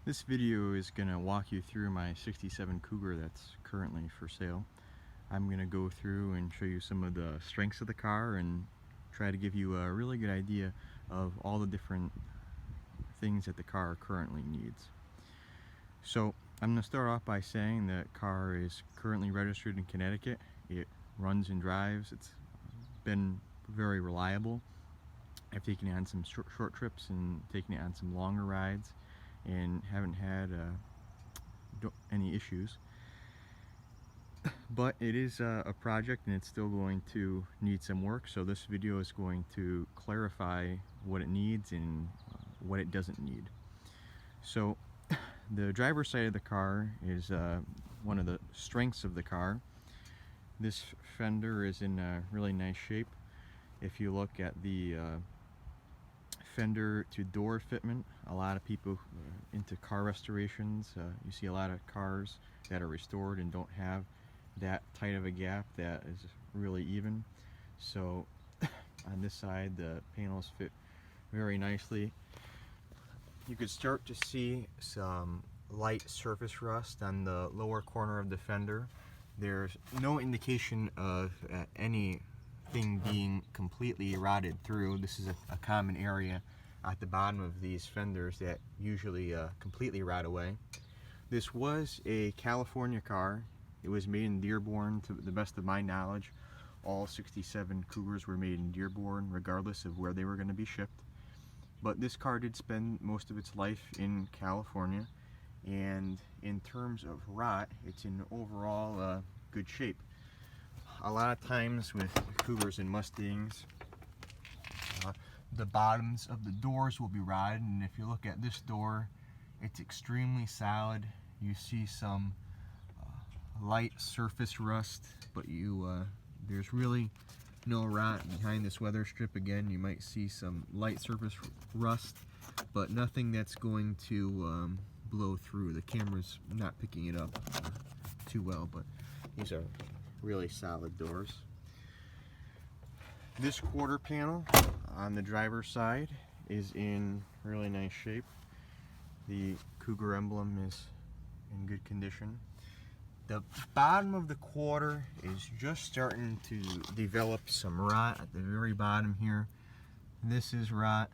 This video is going to walk you through my 67 Cougar that's currently for sale. I'm going to go through and show you some of the strengths of the car and try to give you a really good idea of all the different things that the car currently needs. So I'm going to start off by saying that car is currently registered in Connecticut. It runs and drives. It's been very reliable. I've taken it on some short trips and taken it on some longer rides and haven't had any issues. But it is a project and it's still going to need some work, so this video is going to clarify what it needs and what it doesn't need. So the driver's side of the car is one of the strengths of the car. This fender is in a really nice shape. If you look at the fender to door fitment, a lot of people into car restorations, you see a lot of cars that are restored and don't have that tight of a gap that is really even. So on this side the panels fit very nicely. You could start to see some light surface rust on the lower corner of the fender. There's no indication of anything being completely rotted through. This is a common area at the bottom of these fenders that usually completely rot away. This was a California car. It was made in Dearborn, to the best of my knowledge. All 67 Cougars were made in Dearborn, regardless of where they were going to be shipped. But this car did spend most of its life in California, and in terms of rot, it's in overall good shape. A lot of times with Cougars and Mustangs, the bottoms of the doors will be rotted, and if you look at this door, it's extremely solid. You see some light surface rust, but there's really no rot behind this weather strip. Again, you might see some light surface rust, but nothing that's going to blow through. The camera's not picking it up too well, but these are really solid doors. This quarter panel on the driver's side is in really nice shape. The Cougar emblem is in good condition. The bottom of the quarter is just starting to develop some rot at the very bottom here. This is rot.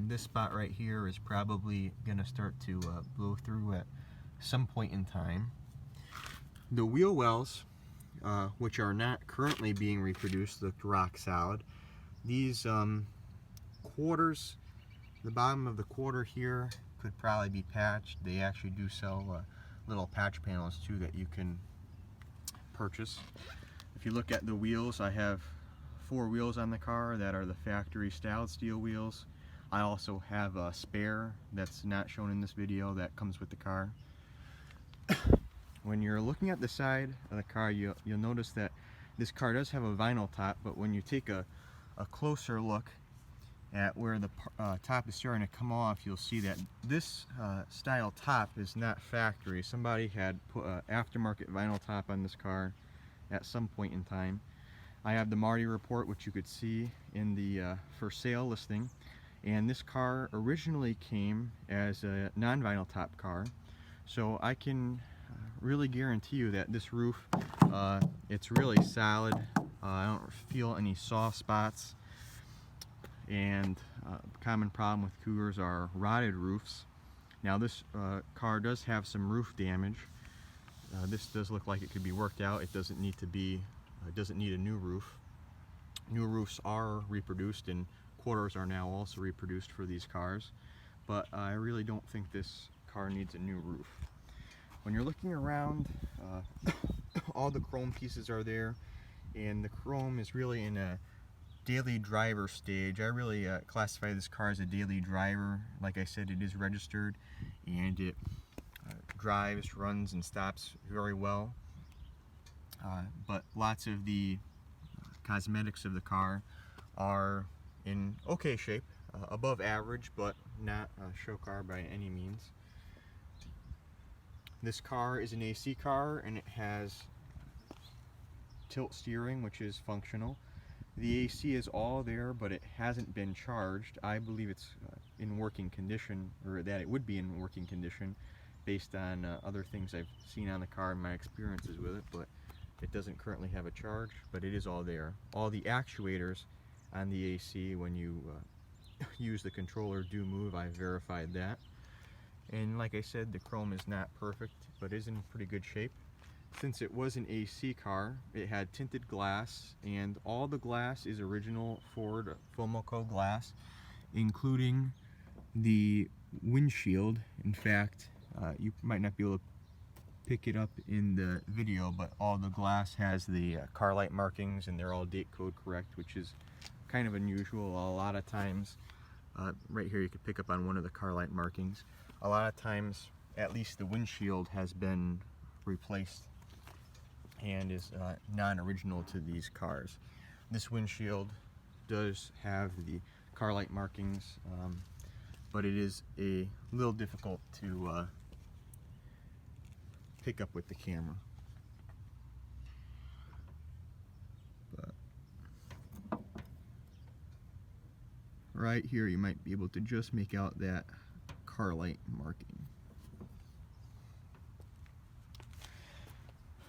This spot right here is probably going to start to blow through at some point in time. The wheel wells, which are not currently being reproduced, look rock solid. These quarters, the bottom of the quarter here could probably be patched. They actually do sell little patch panels too that you can purchase. If you look at the wheels, I have 4 wheels on the car that are the factory styled steel wheels. I also have a spare that's not shown in this video that comes with the car. When you're looking at the side of the car, you'll notice that this car does have a vinyl top, but when you take a closer look at where the top is starting to come off, you'll see that this style top is not factory. Somebody had put an aftermarket vinyl top on this car at some point in time. I have the Marty report, which you could see in the for sale listing, and this car originally came as a non-vinyl top car, so I can really guarantee you that this roof, it's really solid. I don't feel any soft spots. And common problem with Cougars are rotted roofs. Now this car does have some roof damage. This does look like it could be worked out. It doesn't need to be. It doesn't need a new roof. New roofs are reproduced, and quarters are now also reproduced for these cars. But I really don't think this car needs a new roof. When you're looking around, all the chrome pieces are there, and the chrome is really in a daily driver stage. I really classify this car as a daily driver. Like I said, it is registered and it drives, runs, and stops very well. But lots of the cosmetics of the car are in okay shape, above average, but not a show car by any means. This car is an AC car and it has tilt steering, which is functional. The AC is all there, but it hasn't been charged. I believe it's in working condition, or that it would be in working condition based on other things I've seen on the car and my experiences with it, but it doesn't currently have a charge, but it is all there. All the actuators on the AC when you use the controller do move. I verified that. And like I said, the chrome is not perfect, but is in pretty good shape. Since it was an AC car, it had tinted glass, and all the glass is original Ford Fomoco glass, including the windshield. In fact, you might not be able to pick it up in the video, but all the glass has the car light markings, and they're all date code correct, which is kind of unusual. A lot of times, right here you can pick up on one of the car light markings. A lot of times, at least the windshield has been replaced and is non-original to these cars. This windshield does have the car light markings, but it is a little difficult to pick up with the camera. But right here you might be able to just make out that car light marking.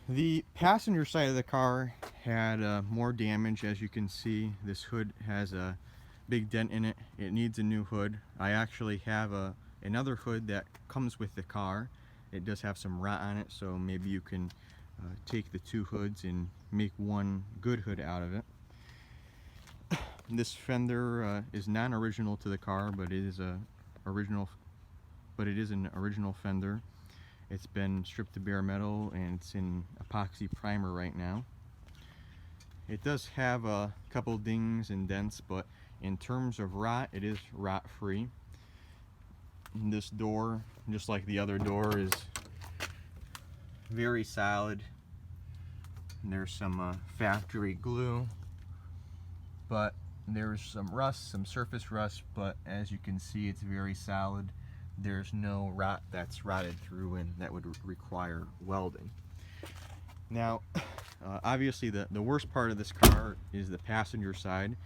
The passenger side of the car had more damage. As you can see, this hood has a big dent in it. It needs a new hood. I actually have another hood that comes with the car. It does have some rot on it, so maybe you can take the two hoods and make one good hood out of it. This fender is non-original to the car, but it is an original fender. It's been stripped to bare metal, and it's in epoxy primer right now. It does have a couple dings and dents, but in terms of rot, it is rot free. This door, just like the other door, is very solid. And there's some factory glue, but there's some rust, some surface rust, but as you can see, it's very solid. There's no rot that's rotted through and that would require welding. Now, obviously the worst part of this car is the passenger side.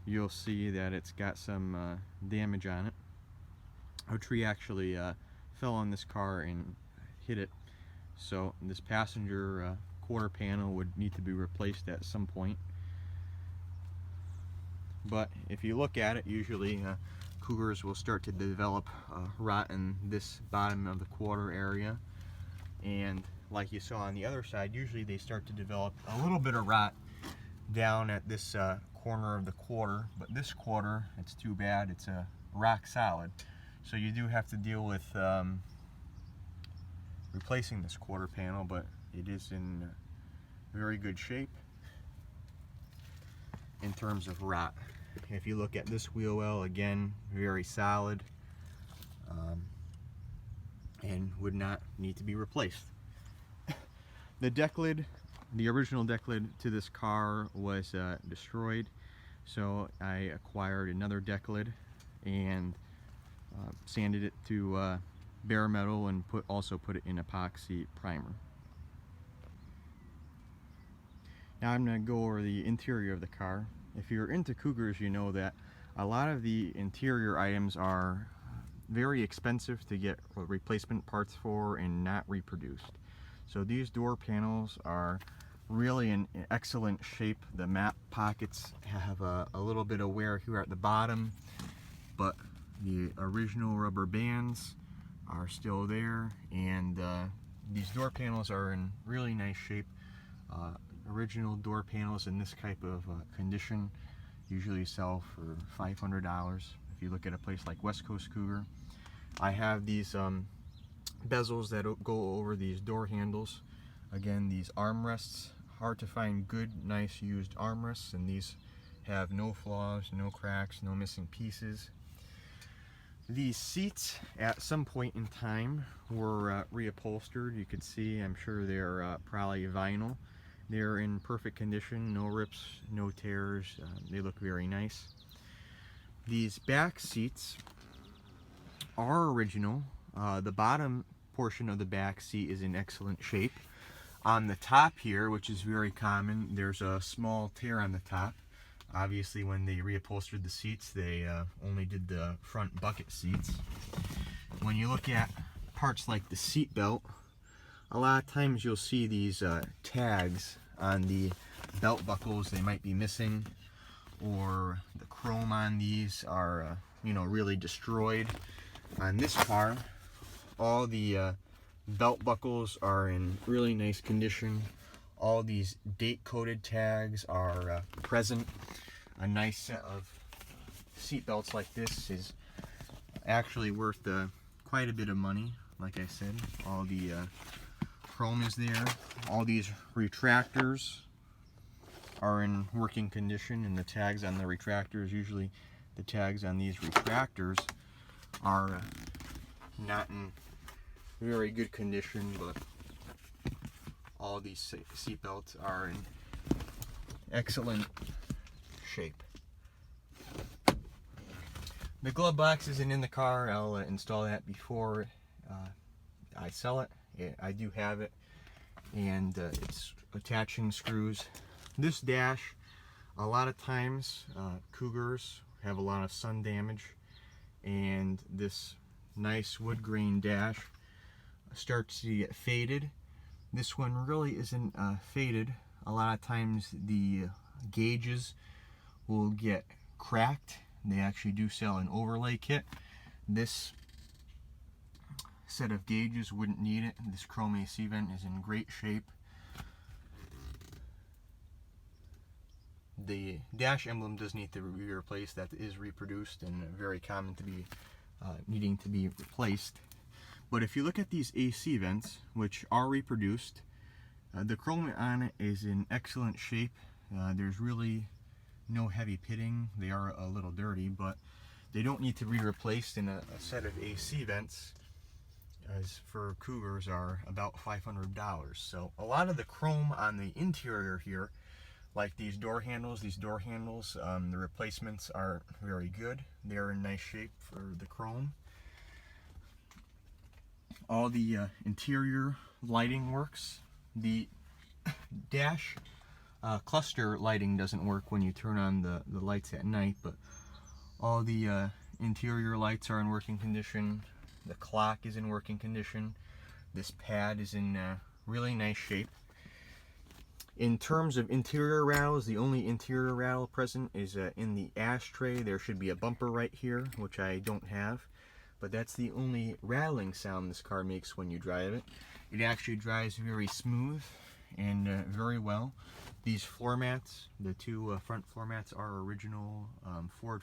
You'll see that it's got some damage on it. A tree actually fell on this car and hit it, so this passenger quarter panel would need to be replaced at some point. But if you look at it, usually Cougars will start to develop rot in this bottom of the quarter area, and like you saw on the other side, usually they start to develop a little bit of rot down at this corner of the quarter. But this quarter, it's too bad, it's a rock solid, so you do have to deal with replacing this quarter panel, but it is in very good shape in terms of rot. If you look at this wheel well, again, very solid, and would not need to be replaced. The deck lid, the original deck lid to this car was destroyed, so I acquired another deck lid and sanded it to bare metal and also put it in epoxy primer. Now I'm going to go over the interior of the car. If you're into Cougars, you know that a lot of the interior items are very expensive to get replacement parts for and not reproduced. So these door panels are really in excellent shape. The map pockets have a little bit of wear here at the bottom, but the original rubber bands are still there, and these door panels are in really nice shape. Original door panels in this type of condition usually sell for $500 if you look at a place like West Coast Cougar. I have these bezels that go over these door handles. Again, these armrests, hard to find good, nice used armrests, and these have no flaws, no cracks, no missing pieces. These seats at some point in time were reupholstered. You could see, I'm sure they're probably vinyl. They're in perfect condition, no rips, no tears. They look very nice. These back seats are original. The bottom portion of the back seat is in excellent shape. On the top here, which is very common, there's a small tear on the top. Obviously, when they reupholstered the seats, they only did the front bucket seats. When you look at parts like the seat belt, a lot of times you'll see these tags on the belt buckles. They might be missing, or the chrome on these are really destroyed. On this car, all the belt buckles are in really nice condition. All these date coded tags are present. A nice set of seat belts like this is actually worth quite a bit of money. Like I said, all the chrome is there. All these retractors are in working condition, and the tags on the retractors, usually the tags on these retractors are not in very good condition, but all these seat belts are in excellent shape. The glove box isn't in the car. I'll install that before I sell it. I do have it, and it's attaching screws. This dash, a lot of times Cougars have a lot of sun damage, and this nice wood grain dash starts to get faded. This one really isn't faded. A lot of times the gauges will get cracked. They actually do sell an overlay kit. This set of gauges wouldn't need it. This chrome AC vent is in great shape. The dash emblem does need to be replaced. That is reproduced and very common to be needing to be replaced. But if you look at these AC vents, which are reproduced, the chrome on it is in excellent shape. There's really no heavy pitting. They are a little dirty, but they don't need to be replaced. In a set of AC vents, as for Cougars, are about $500. So a lot of the chrome on the interior here, like these door handles, the replacements are very good. They're in nice shape for the chrome. All the interior lighting works. The dash cluster lighting doesn't work when you turn on the lights at night, but all the interior lights are in working condition. The clock is in working condition. This pad is in really nice shape. In terms of interior rattles, the only interior rattle present is in the ashtray. There should be a bumper right here, which I don't have, but that's the only rattling sound this car makes when you drive it. It actually drives very smooth and very well. These floor mats, the two front floor mats, are original Ford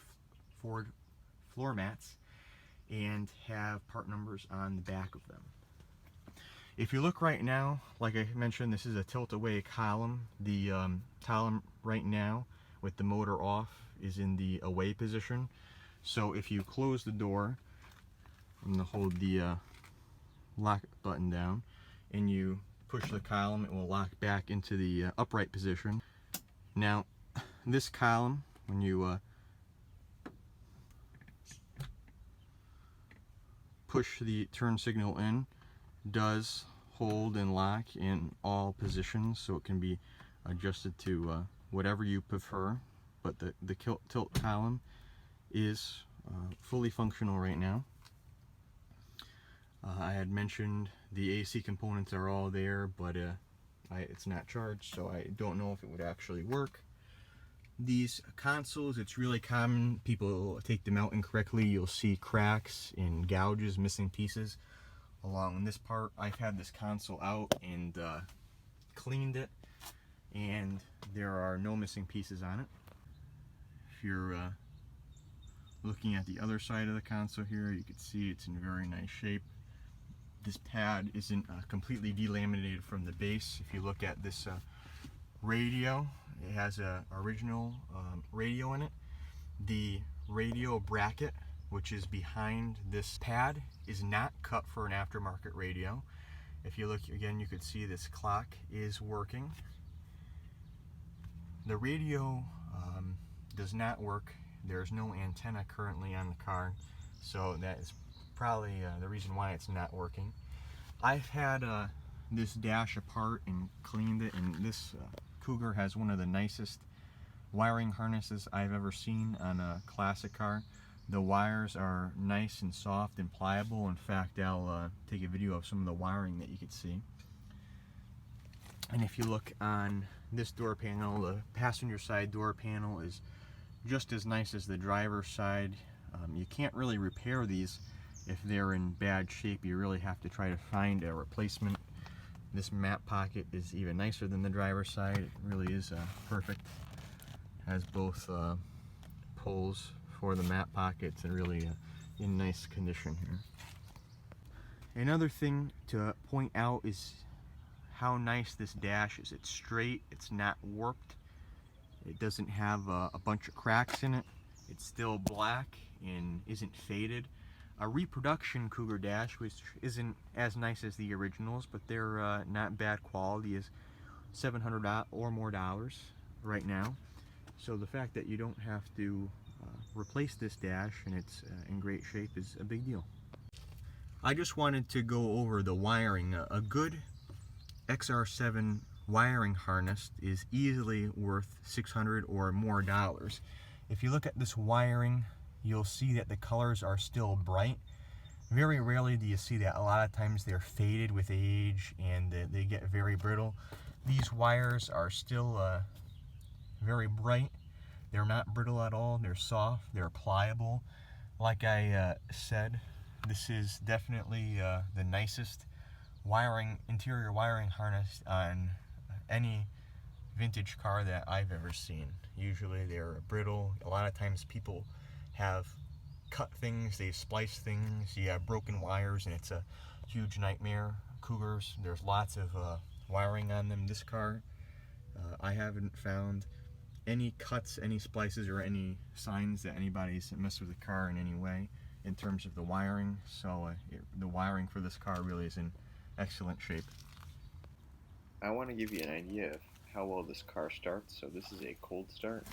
floor mats and have part numbers on the back of them. If you look right now, like I mentioned, this is a tilt-away column. The column right now with the motor off is in the away position. So if you close the door, I'm going to hold the lock button down, and you push the column, it will lock back into the upright position. Now, this column, when you push the turn signal in, does hold and lock in all positions, so it can be adjusted to whatever you prefer. But the tilt column is fully functional right now. I had mentioned the AC components are all there, but it's not charged, so I don't know if it would actually work. These consoles, it's really common, people take them out incorrectly. You'll see cracks and gouges, missing pieces along this part. I've had this console out and cleaned it, and there are no missing pieces on it. If you're looking at the other side of the console here, you can see it's in very nice shape. This pad isn't completely delaminated from the base. If you look at this radio, it has a original radio in it. The radio bracket, which is behind this pad, is not cut for an aftermarket radio. If you look again, you could see this clock is working. The radio does not work. There's no antenna currently on the car, so that is probably the reason why it's not working. I've had this dash apart and cleaned it, and this Cougar has one of the nicest wiring harnesses I've ever seen on a classic car. The wires are nice and soft and pliable. In fact, I'll take a video of some of the wiring that you could see. And if you look on this door panel, the passenger side door panel is just as nice as the driver's side. You can't really repair these if they're in bad shape. You really have to try to find a replacement. This map pocket is even nicer than the driver's side. It really is perfect. Has both poles for the map pockets and really in nice condition here. Another thing to point out is how nice this dash is. It's straight, it's not warped, it doesn't have a bunch of cracks in it. It's still black and isn't faded. A reproduction Cougar dash, which isn't as nice as the originals, but they're not bad quality, is $700 or more right now. So the fact that you don't have to replace this dash and it's in great shape is a big deal. I just wanted to go over the wiring. A good XR7 wiring harness is easily worth $600 or more. If you look at this wiring, you'll see that the colors are still bright. Very rarely do you see that. A lot of times they're faded with age and they get very brittle. These wires are still very bright. They're not brittle at all. They're soft, they're pliable. Like I said, this is definitely the nicest interior wiring harness on any vintage car that I've ever seen. Usually they're brittle. A lot of times people have cut things, they splice things, you have broken wires, and it's a huge nightmare. Cougars, there's lots of wiring on them. This car, I haven't found any cuts, any splices, or any signs that anybody's messed with the car in any way in terms of the wiring. So the wiring for this car really is in excellent shape. I want to give you an idea of how well this car starts. So this is a cold start.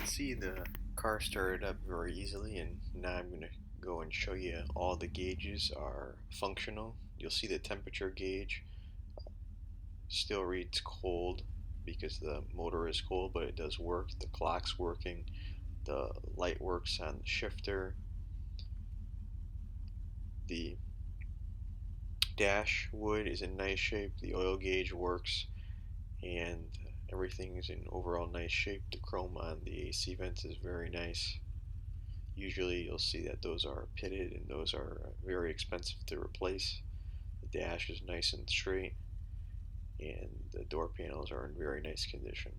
See, the car started up very easily, and now I'm going to go and show you all the gauges are functional. You'll see the temperature gauge still reads cold because the motor is cold, but it does work. The clock's working, the light works on the shifter, the dash wood is in nice shape, the oil gauge works, and everything is in overall nice shape. The chrome on the AC vents is very nice. Usually you'll see that those are pitted and those are very expensive to replace. The dash is nice and straight, and the door panels are in very nice condition.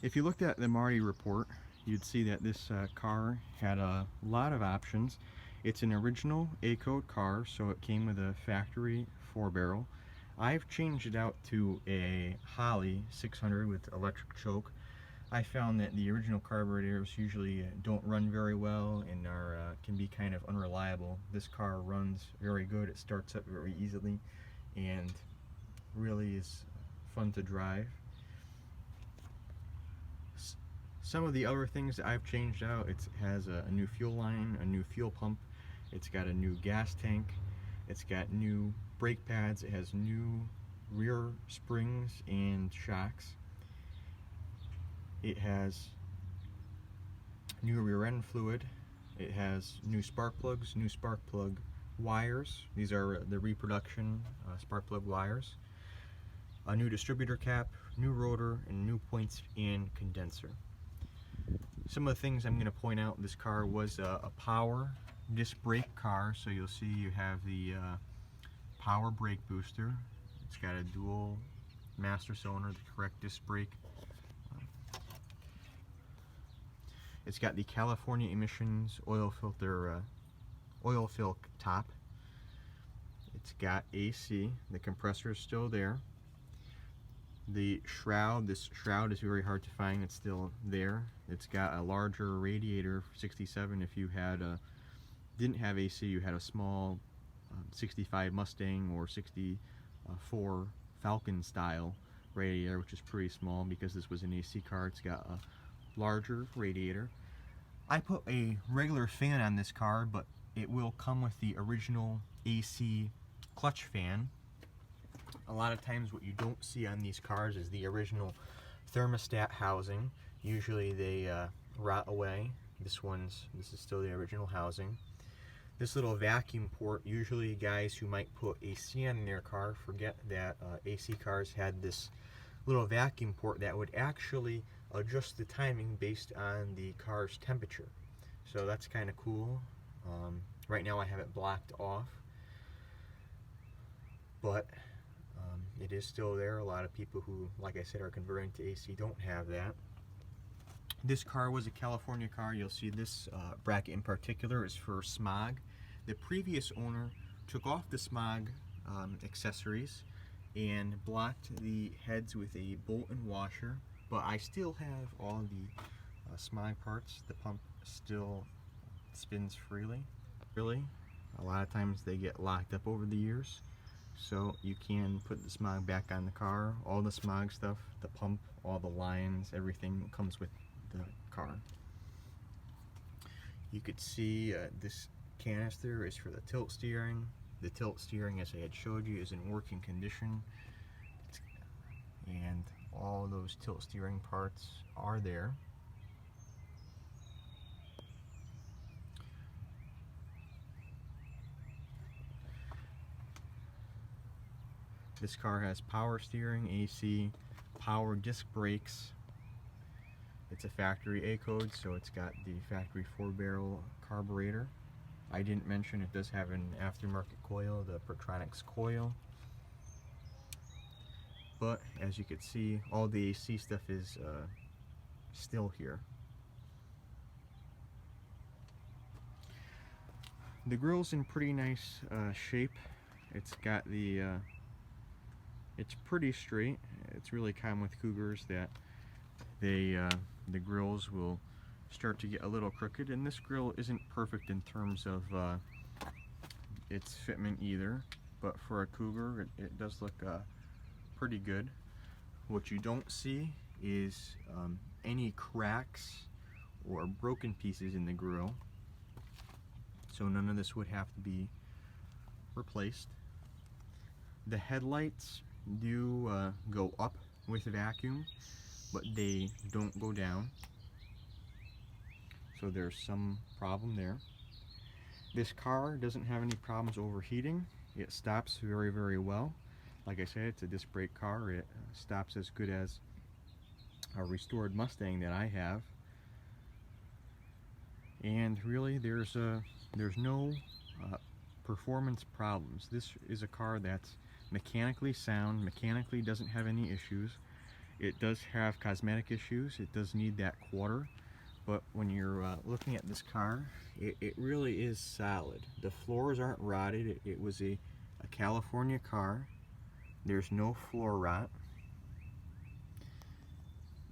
If you looked at the Marty report, you'd see that this car had a lot of options. It's an original A-code car, so it came with a factory 4-barrel. I've changed it out to a Holly 600 with electric choke. I found that the original carburetors usually don't run very well and are can be kind of unreliable. This car runs very good. It starts up very easily and really is fun to drive. Some of the other things that I've changed out, it has a new fuel line, a new fuel pump, it's got a new gas tank, it's got new brake pads, it has new rear springs and shocks. It has new rear end fluid. It has new spark plugs, new spark plug wires. These are the reproduction spark plug wires. A new distributor cap, new rotor, and new points and condenser. Some of the things I'm going to point out, this car was a power disc brake car, so you'll see you have the power brake booster. It's got a dual master cylinder, the correct disc brake. It's got the California emissions oil filter, oil fill top. It's got AC. The compressor is still there. The shroud, this shroud is very hard to find. It's still there. It's got a larger radiator, 67. If you had didn't have AC, you had a small 65 Mustang or 64 Falcon style radiator, which is pretty small because this was an AC car. It's got a larger radiator. I put a regular fan on this car, but it will come with the original AC clutch fan. A lot of times what you don't see on these cars is the original thermostat housing. Usually they rot away. This is still the original housing. This little vacuum port, usually guys who might put AC on in their car forget that AC cars had this little vacuum port that would actually adjust the timing based on the car's temperature. So that's kind of cool. Right now I have it blocked off, but it is still there. A lot of people who, like I said, are converting to AC don't have that. This car was a California car. You'll see this bracket in particular is for smog. The previous owner took off the smog accessories and blocked the heads with a bolt and washer, but I still have all the smog parts. The pump still spins freely. A lot of times they get locked up over the years, so you can put the smog back on the car. All the smog stuff, the pump, all the lines, everything comes with the car. You could see this canister is for the tilt steering. The tilt steering, as I had showed you, is in working condition, and all those tilt steering parts are there. This car has power steering, AC, power disc brakes. It's a factory A code, so it's got the factory 4-barrel carburetor. I didn't mention it does have an aftermarket coil, the Pertronix coil. But as you can see, all the AC stuff is still here. The grill's in pretty nice shape. It's got the it's pretty straight. It's really common with Cougars that the grills will start to get a little crooked, and this grill isn't perfect in terms of its fitment either, but for a Cougar it does look pretty good. What you don't see is any cracks or broken pieces in the grill, so none of this would have to be replaced. The headlights do go up with vacuum, but they don't go down, so there's some problem there. This car doesn't have any problems overheating. It stops very, very well. Like I said, it's a disc brake car. It stops as good as a restored Mustang that I have, and really there's no performance problems. This is a car that's mechanically sound, mechanically doesn't have any issues. It does have cosmetic issues. It does need that quarter, but when you're looking at this car, it really is solid. The floors aren't rotted. It was a California car. There's no floor rot,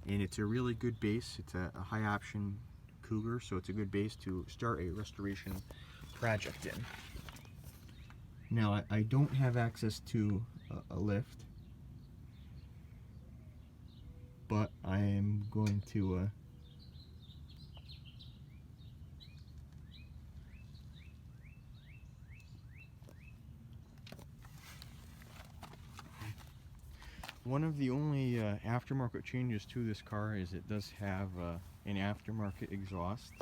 and it's a really good base. It's a high option Cougar, so it's a good base to start a restoration project in. Now I don't have access to a lift, but I am going to one of the only aftermarket changes to this car is it does have an aftermarket exhaust.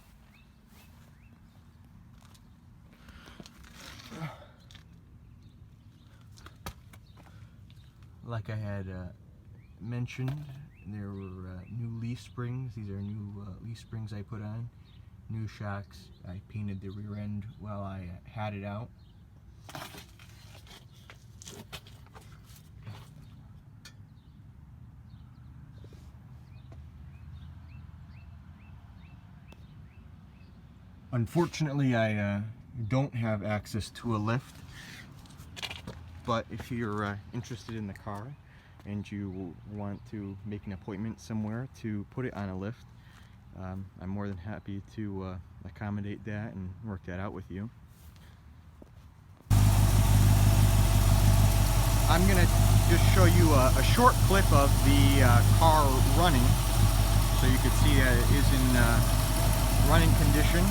Like I had mentioned, there were new leaf springs. These are new leaf springs I put on. New shocks. I painted the rear end while I had it out. Unfortunately, I don't have access to a lift, but if you're interested in the car and you want to make an appointment somewhere to put it on a lift, I'm more than happy to accommodate that and work that out with you. I'm going to just show you a short clip of the car running so you can see that it is in running condition.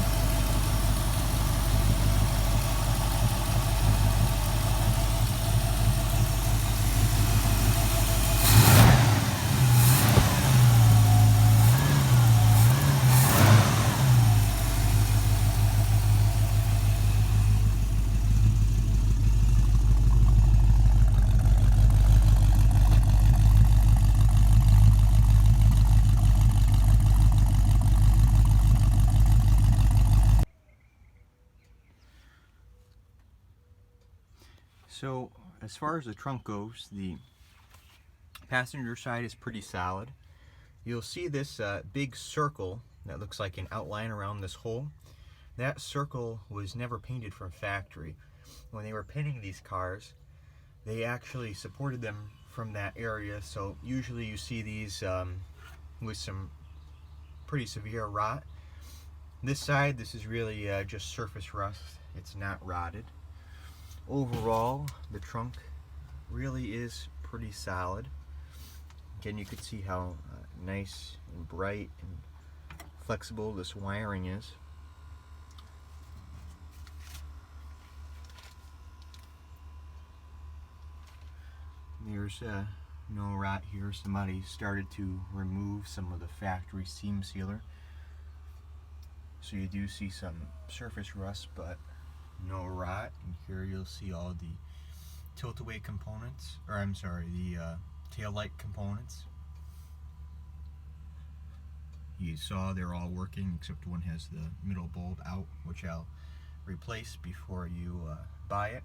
So as far as the trunk goes, the passenger side is pretty solid. You'll see this big circle that looks like an outline around this hole. That circle was never painted from factory. When they were painting these cars, they actually supported them from that area, so usually you see these with some pretty severe rot. This side, this is really just surface rust. It's not rotted. Overall, the trunk really is pretty solid. Again, you can see how nice and bright and flexible this wiring is. There's no rot here. Somebody started to remove some of the factory seam sealer. So you do see some surface rust, but no rot. And here you'll see all the tilt-away components, or I'm sorry, the tail light components. You saw they're all working except one has the middle bulb out, which I'll replace before you buy it.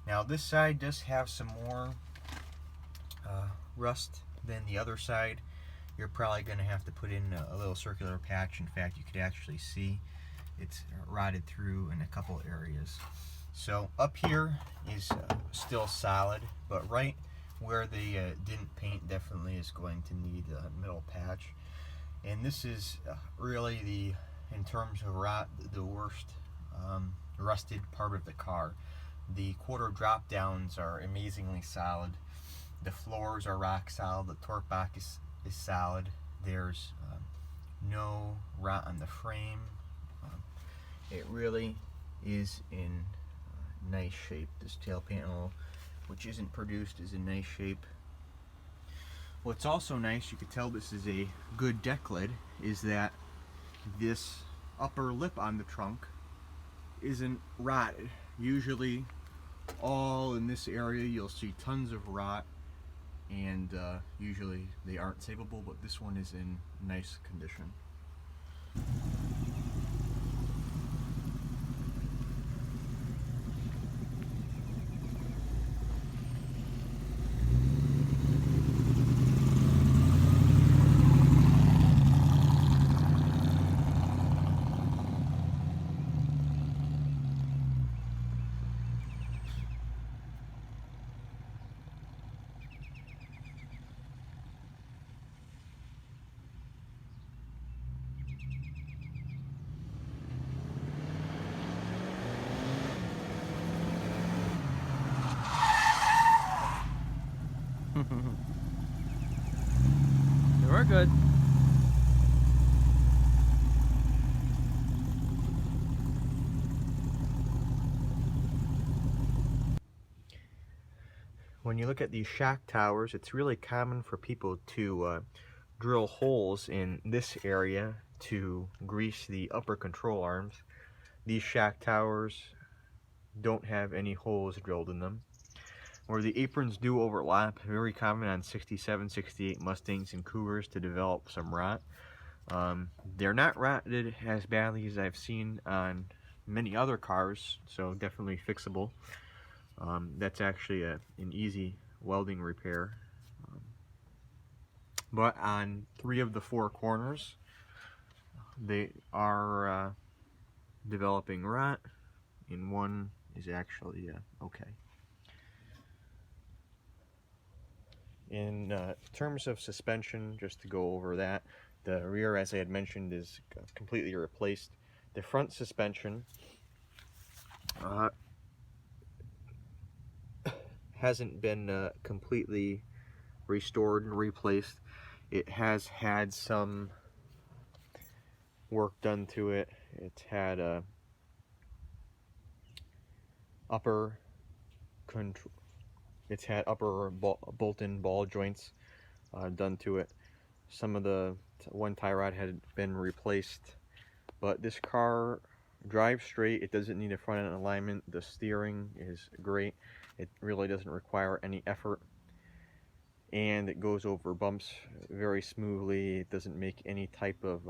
Now this side does have some more rust than the other side. You're probably going to have to put in a little circular patch. In fact, you could actually see it's rotted through in a couple areas. So up here is still solid, but right where they didn't paint definitely is going to need a middle patch. And this is really in terms of rot, the worst rusted part of the car. The quarter drop downs are amazingly solid. The floors are rock solid. The torque box is solid. There's no rot on the frame. It really is in nice shape. This tail panel, which isn't produced, is in nice shape. What's also nice, you can tell this is a good deck lid, is that this upper lip on the trunk isn't rotted. Usually all in this area you'll see tons of rot, and usually they aren't savable, but this one is in nice condition. We're good. When you look at these shock towers, it's really common for people to drill holes in this area to grease the upper control arms. These shock towers don't have any holes drilled in them. Where the aprons do overlap, very common on 67, 68 Mustangs and Cougars to develop some rot. They're not rotted as badly as I've seen on many other cars, so definitely fixable. That's actually an easy welding repair. But on 3 of the 4 corners, they are developing rot, and one is actually okay. In terms of suspension, just to go over that, the rear, as I had mentioned, is completely replaced. The front suspension hasn't been completely restored and replaced. It has had some work done to it. It's had upper bolt-in ball joints done to it. Some of the one tie rod had been replaced, but this car drives straight. It doesn't need a front end alignment. The steering is great. It really doesn't require any effort, and it goes over bumps very smoothly. It doesn't make any type of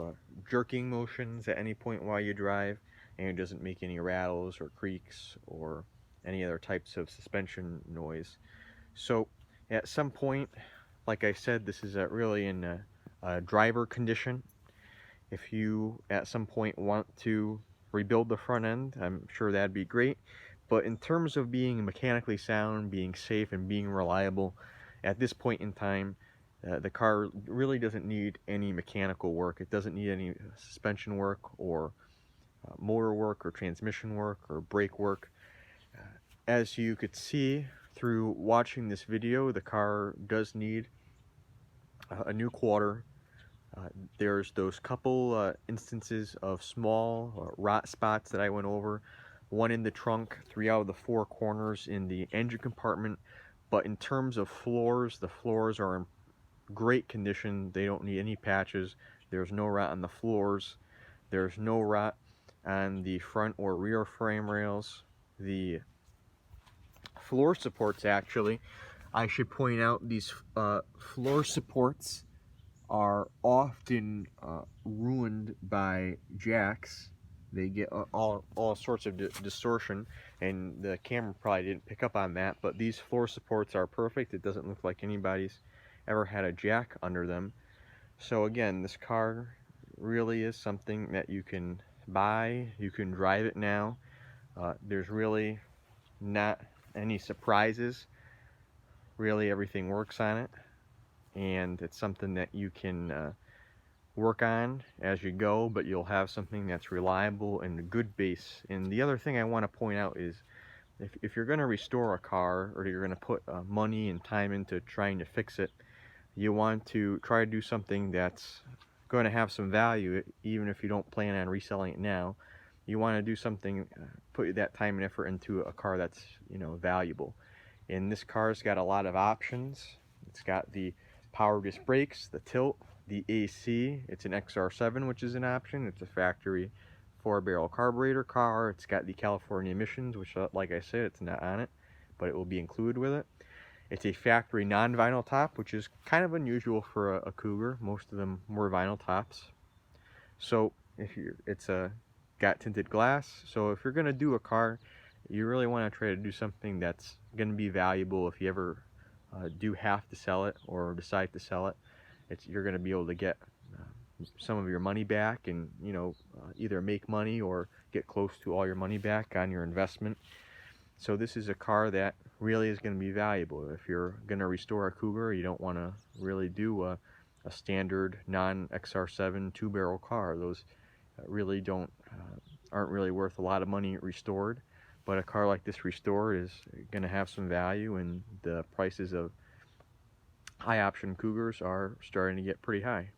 jerking motions at any point while you drive, and it doesn't make any rattles or creaks or any other types of suspension noise. So at some point, like I said, this is really in a driver condition. If you at some point want to rebuild the front end, I'm sure that'd be great. But in terms of being mechanically sound, being safe, and being reliable, at this point in time, the car really doesn't need any mechanical work. It doesn't need any suspension work or motor work or transmission work or brake work. As you could see through watching this video, the car does need a new quarter. There's those couple instances of small rot spots that I went over. One in the trunk, 3 out of the 4 corners in the engine compartment. But in terms of floors, the floors are in great condition. They don't need any patches. There's no rot on the floors. There's no rot on the front or rear frame rails. The floor supports, actually, I should point out, these floor supports are often ruined by jacks. They get all sorts of distortion, and the camera probably didn't pick up on that, but these floor supports are perfect. It doesn't look like anybody's ever had a jack under them. So again, this car really is something that you can buy. You can drive it now. There's really not any surprises. Really, everything works on it, and it's something that you can work on as you go, but you'll have something that's reliable and a good base. And the other thing I want to point out is if you're going to restore a car, or you're going to put money and time into trying to fix it, you want to try to do something that's going to have some value, even if you don't plan on reselling it now. You want to do something, put that time and effort into a car that's, you know, valuable. And this car's got a lot of options. It's got the power disc brakes, the tilt, the AC. It's an XR7, which is an option. It's a factory 4-barrel carburetor car. It's got the California emissions, which, like I said, it's not on it, but it will be included with it. It's a factory non-vinyl top, which is kind of unusual for a Cougar. Most of them were vinyl tops. So it's got tinted glass. So if you're going to do a car, you really want to try to do something that's going to be valuable if you ever do have to sell it or decide to sell it. You're going to be able to get some of your money back, and either make money or get close to all your money back on your investment. So this is a car that really is going to be valuable. If you're going to restore a Cougar, you don't want to really do a standard non-XR7 2-barrel car. Those really aren't really worth a lot of money restored. But a car like this restored is going to have some value, and the prices of high option Cougars are starting to get pretty high.